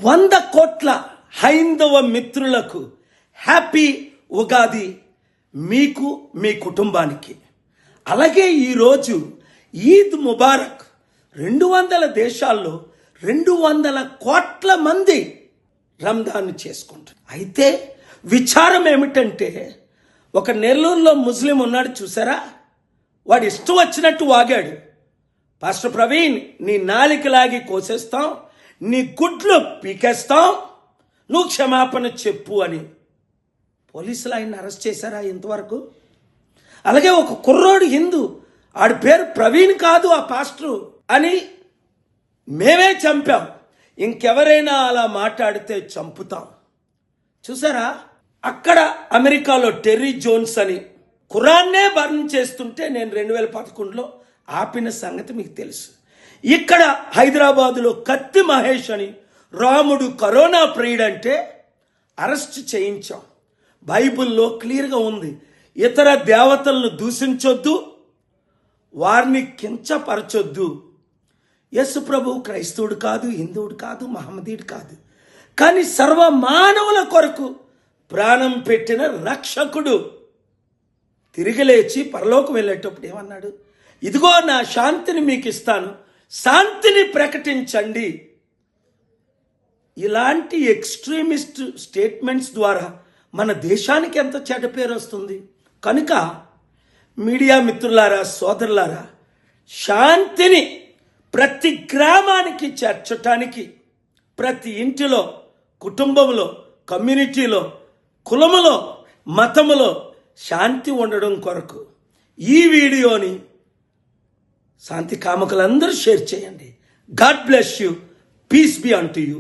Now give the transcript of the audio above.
100 కోట్ల హైందవ మిత్రులకు హ్యాపీ ఉగాది, మీకు మీ కుటుంబానికి. అలాగే ఈరోజు ఈద్ ముబారక్. 200 దేశాల్లో 200 కోట్ల మంది రంజాన్ చేసుకుంటారు. అయితే విచారం ఏమిటంటే, ఒక నెల్లూరులో ముస్లిం ఉన్నాడు చూసారా, వాడు ఇష్టం వచ్చినట్టు వాగాడు. పాస్టర్ ప్రవీణ్, నీ నాలికలాగి కోసేస్తాం, నీ గుడ్లు పీకేస్తాం, నువ్వు క్షమాపణ చెప్పు అని. పోలీసులు ఆయన్ని అరెస్ట్ చేశారా ఇంతవరకు? అలాగే ఒక కుర్రోడు హిందూ, ఆడి పేరు ప్రవీణ్ కాదు ఆ పాస్టరు అని మేమే చంపాం, ఇంకెవరైనా అలా మాట్లాడితే చంపుతాం. చూసారా, అక్కడ అమెరికాలో టెర్రీ జోన్స్ అని ఖురాన్నే బర్న్ చేస్తుంటే నేను 2011లో ఆపిన సంగతి మీకు తెలుసు. ఇక్కడ హైదరాబాదులో కత్తి మహేష్ అని రాముడు కరోనా ప్రియుడంటే అరెస్ట్ చేయించాం. బైబిల్లో క్లియర్గా ఉంది, ఇతర దేవతలను దూషించొద్దు, వారిని కించపరచొద్దు. యేసు ప్రభు క్రైస్తవుడు కాదు, హిందువుడు కాదు, మహమ్మదీయుడు కాదు, కానీ సర్వ మానవుల కొరకు ప్రాణం పెట్టిన రక్షకుడు. తిరిగి లేచి పరలోకం వెళ్ళేటప్పుడు ఏమన్నాడు? ఇదిగో నా శాంతిని మీకు ఇస్తాను, శాంతిని ప్రకటించండి. ఇలాంటి ఎక్స్ట్రీమిస్ట్ స్టేట్మెంట్స్ ద్వారా మన దేశానికి ఎంత చెడ్డ పేరు వస్తుంది. కనుక మీడియా మిత్రులారా, సోదరులారా, శాంతిని ప్రతి గ్రామానికి చేర్చటానికి, ప్రతి ఇంటిలో, కుటుంబంలో, కమ్యూనిటీలో, కులములో, మతములో శాంతి ఉండడం కొరకు ఈ వీడియోని శాంతి కాముకులందరూ షేర్ చేయండి. God bless you. Peace be unto you.